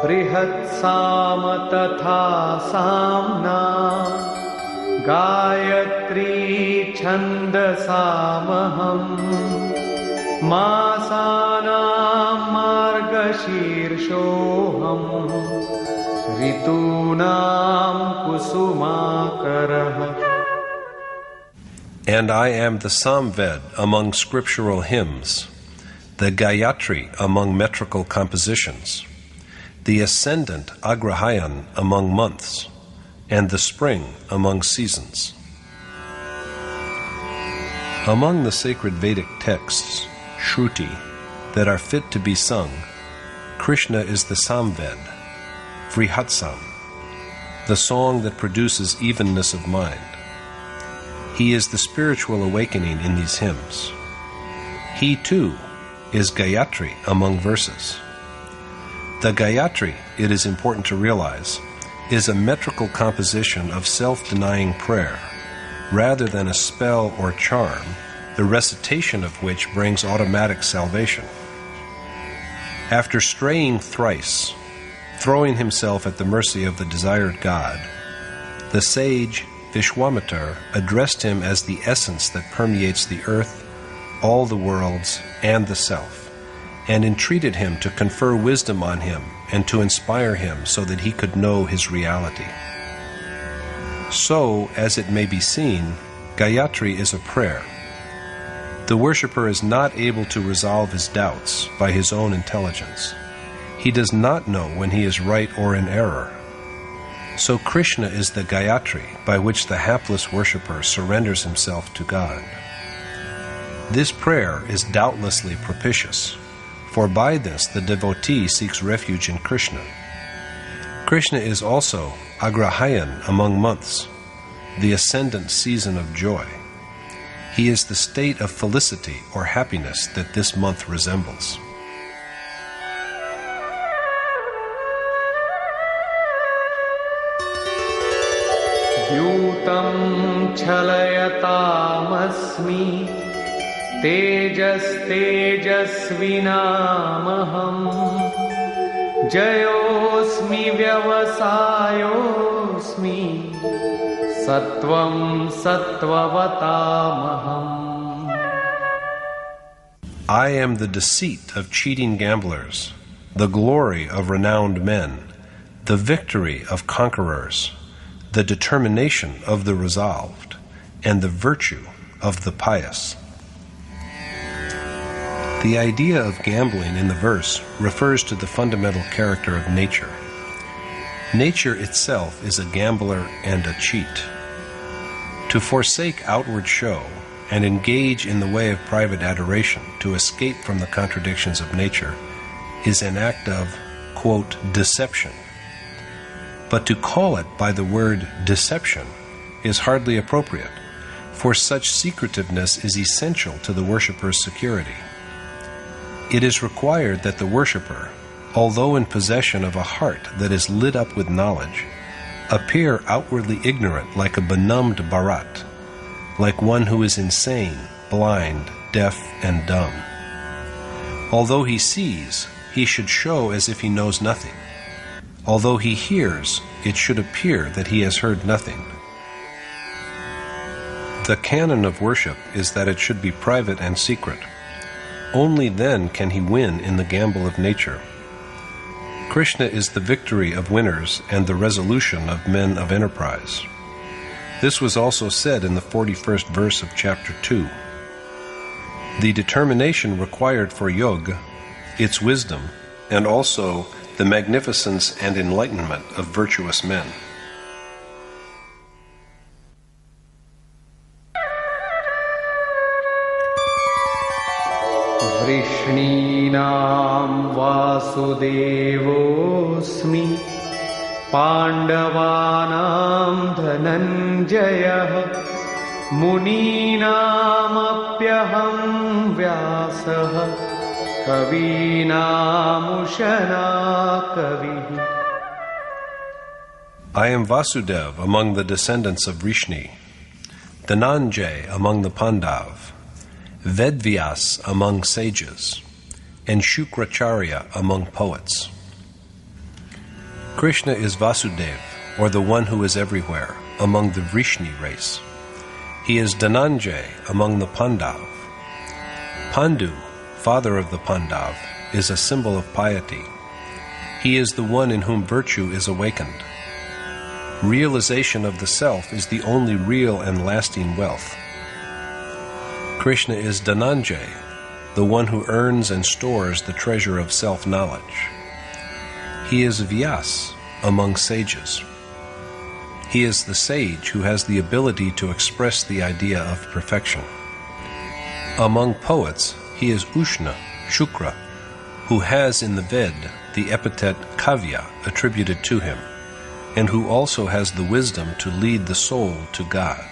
बृहत्साम तथा साम्ना Gayatri छन्दसामहम् मासानां मार्गशीर्षोऽहम् ऋतूनां कुसुमाकरः. And I am the Samved among scriptural hymns, the Gayatri among metrical compositions, the ascendant Agrahayan among months, and the spring among seasons. Among the sacred Vedic texts, Shruti, that are fit to be sung, Krishna is the Samved, Vrihatsam, the song that produces evenness of mind. He is the spiritual awakening in these hymns. He, too, is Gayatri among verses. The Gayatri, it is important to realize, is a metrical composition of self-denying prayer, rather than a spell or charm, the recitation of which brings automatic salvation. After straying thrice, throwing himself at the mercy of the desired God, the sage Vishwamitar addressed him as the essence that permeates the earth, all the worlds, and the self, and entreated him to confer wisdom on him and to inspire him so that he could know his reality. So, as it may be seen, Gayatri is a prayer. The worshipper is not able to resolve his doubts by his own intelligence. He does not know when he is right or in error. So Krishna is the Gayatri by which the hapless worshipper surrenders himself to God. This prayer is doubtlessly propitious, for by this the devotee seeks refuge in Krishna. Krishna is also Agrahayan among months, the ascendant season of joy. He is the state of felicity or happiness that this month resembles. Yutam chalayatamasmi tejasvinamaham jayosmi vyavasayosmi sattvam sattvavatamaham. I am the deceit of cheating gamblers, the glory of renowned men, the victory of conquerors, the determination of the resolved, and the virtue of the pious. The idea of gambling in the verse refers to the fundamental character of nature. Nature itself is a gambler and a cheat. To forsake outward show and engage in the way of private adoration to escape from the contradictions of nature is an act of, quote, deception. But to call it by the word deception is hardly appropriate, for such secretiveness is essential to the worshipper's security. It is required that the worshipper, although in possession of a heart that is lit up with knowledge, appear outwardly ignorant like a benumbed Bharat, like one who is insane, blind, deaf, and dumb. Although he sees, he should show as if he knows nothing. Although he hears, it should appear that he has heard nothing. The canon of worship is that it should be private and secret. Only then can he win in the gamble of nature. Krishna is the victory of winners and the resolution of men of enterprise. This was also said in the 41st verse of chapter 2. The determination required for yoga, its wisdom, and also the magnificence and enlightenment of virtuous men. Vrishninam vasudevosmi Pandavanam dhananjayah Muninamapyaham vyasah Kavinamushana kavihi. I am Vasudev among the descendants of Vrishni, Dhananjay among the Pandav, Vedvyas among sages, and Shukracharya among poets. Krishna is Vasudev, or the one who is everywhere, among the Vrishni race. He is Dhananjay among the Pandav. Pandu, father of the Pandav, is a symbol of piety. He is the one in whom virtue is awakened. Realization of the self is the only real and lasting wealth. Krishna is Dhananjay, the one who earns and stores the treasure of self-knowledge. He is Vyas among sages. He is the sage who has the ability to express the idea of perfection. Among poets, he is Ushna, Shukra, who has in the Ved the epithet Kavya attributed to him, and who also has the wisdom to lead the soul to God.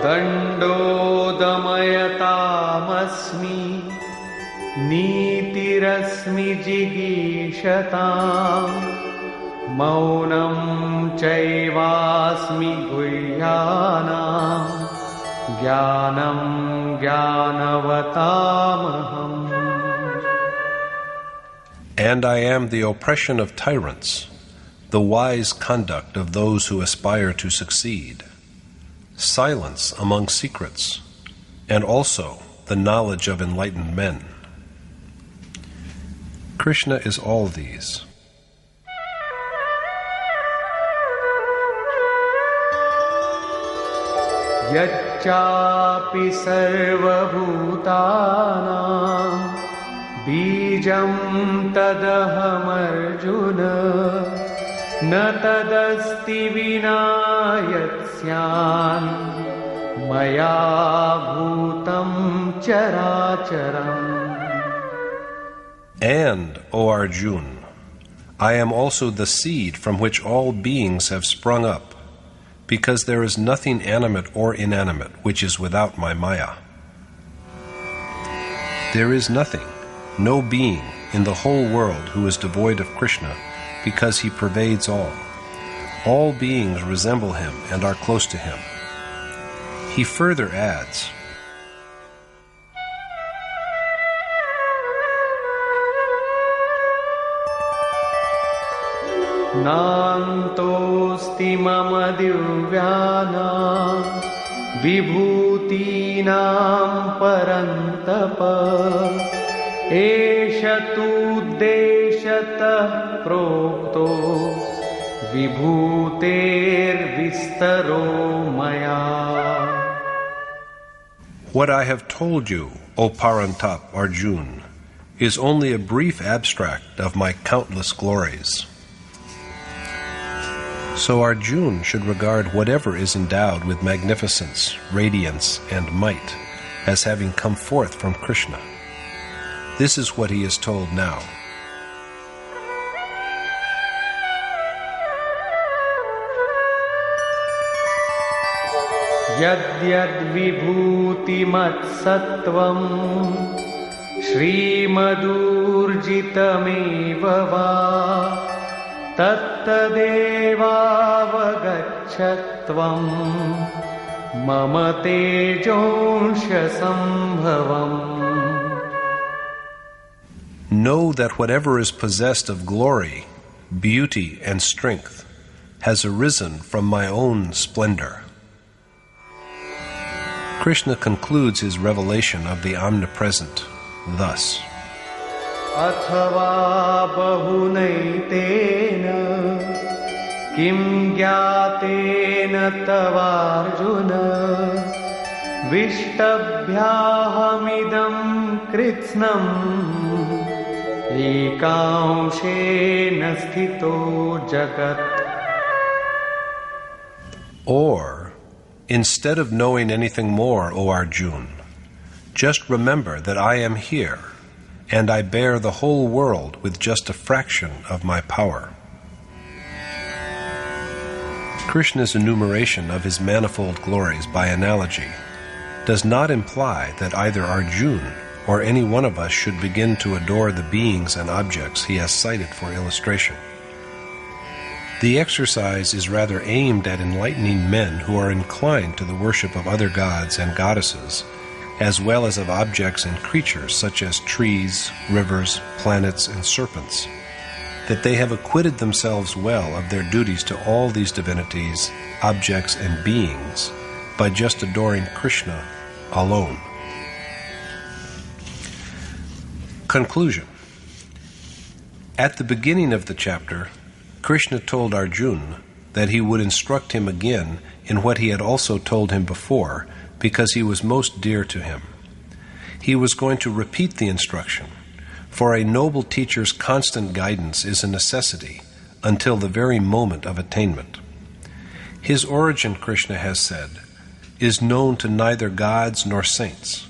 Dandodamayatam Nitirasmi jigishatam Maunam chaivasmi guhyanam Jnanam jnanavatamaham. And I am the oppression of tyrants, the wise conduct of those who aspire to succeed, silence among secrets, and also the knowledge of enlightened men. Krishna is all these. Yacchapi sarvabhutanam Bijam tadaham arjuna Na tadasti vina yatsyan Maya bhutam characharam. And, O Arjun, I am also the seed from which all beings have sprung up, because there is nothing animate or inanimate which is without my Maya. There is nothing, no being in the whole world who is devoid of Krishna, because he pervades all. All beings resemble him and are close to him. He further adds, Nantosti mama divyana Vibhutinam parantapa Esha tu deshatah prokto Vibhuter vistaro maya. What I have told you, O Parantap Arjun, is only a brief abstract of my countless glories. So Arjun should regard whatever is endowed with magnificence, radiance, and might as having come forth from Krishna. This is what he is told now. यद्यद्विभूतिमत्सत्त्वं श्रीमदूर्जितमेव वा तत्तदेवावगच्छत्वं मम तेजोंशसम्भवम्. Know that whatever is possessed of glory, beauty, and strength has arisen from my own splendor. Krishna concludes his revelation of the Omnipresent thus. Athava bahunaytena kim gyatena tavarjuna vishtabhyahamidam kritsnam ekaamshena sthito jagat. Or, instead of knowing anything more, O Arjun, just remember that I am here, and I bear the whole world with just a fraction of my power. Krishna's enumeration of his manifold glories by analogy does not imply that either Arjun or any one of us should begin to adore the beings and objects he has cited for illustration. The exercise is rather aimed at enlightening men who are inclined to the worship of other gods and goddesses, as well as of objects and creatures such as trees, rivers, planets, and serpents, that they have acquitted themselves well of their duties to all these divinities, objects, and beings by just adoring Krishna alone. Conclusion. At the beginning of the chapter, Krishna told Arjuna that he would instruct him again in what he had also told him before, because he was most dear to him. He was going to repeat the instruction, for a noble teacher's constant guidance is a necessity until the very moment of attainment. His origin, Krishna has said, is known to neither gods nor saints,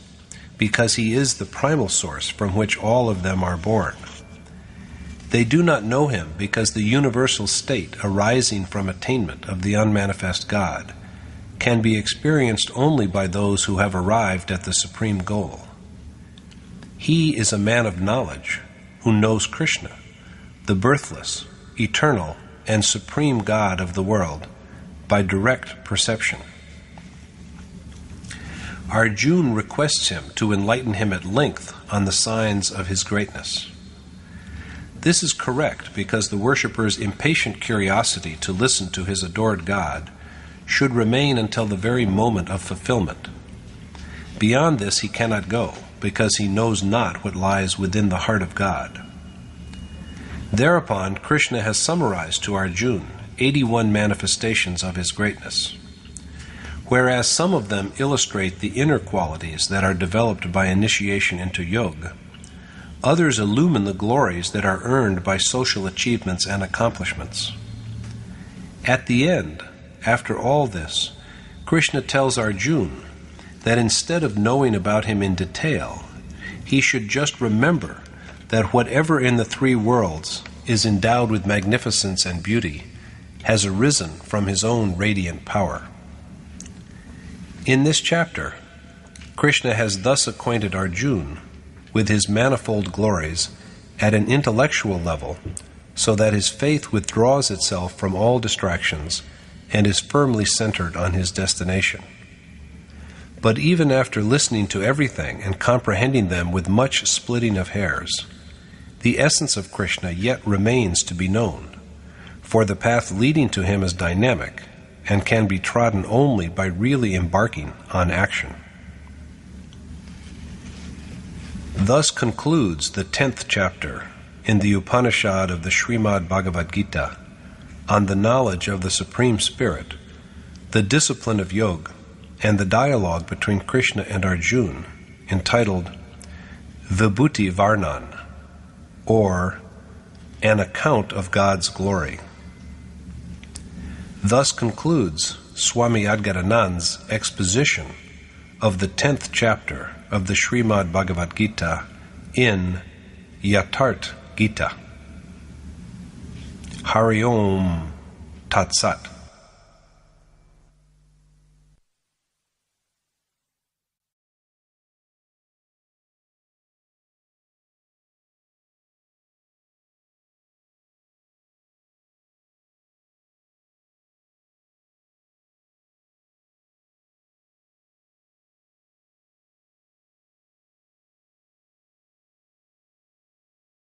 because he is the primal source from which all of them are born. They do not know him because the universal state arising from attainment of the unmanifest God can be experienced only by those who have arrived at the supreme goal. He is a man of knowledge who knows Krishna, the birthless, eternal, and supreme God of the world, by direct perception. Arjuna requests him to enlighten him at length on the signs of his greatness. This is correct because the worshipper's impatient curiosity to listen to his adored God should remain until the very moment of fulfillment. Beyond this he cannot go, because he knows not what lies within the heart of God. Thereupon, Krishna has summarized to Arjuna 81 manifestations of his greatness. Whereas some of them illustrate the inner qualities that are developed by initiation into yoga, others illumine the glories that are earned by social achievements and accomplishments. At the end, after all this, Krishna tells Arjuna that instead of knowing about him in detail, he should just remember that whatever in the three worlds is endowed with magnificence and beauty has arisen from his own radiant power. In this chapter, Krishna has thus acquainted Arjuna with his manifold glories at an intellectual level, so that his faith withdraws itself from all distractions and is firmly centered on his destination. But even after listening to everything and comprehending them with much splitting of hairs, the essence of Krishna yet remains to be known, for the path leading to him is dynamic and can be trodden only by really embarking on action. Thus concludes the 10th chapter in the Upanishad of the Srimad Bhagavad Gita on the knowledge of the Supreme Spirit, the discipline of yoga, and the dialogue between Krishna and Arjuna, entitled Vibhuti Varnan, or An Account of God's Glory. Thus concludes Swami Adgadanand's exposition of the 10th chapter of the Srimad Bhagavad Gita in Yatharth Geeta. Hari Om Tat Sat.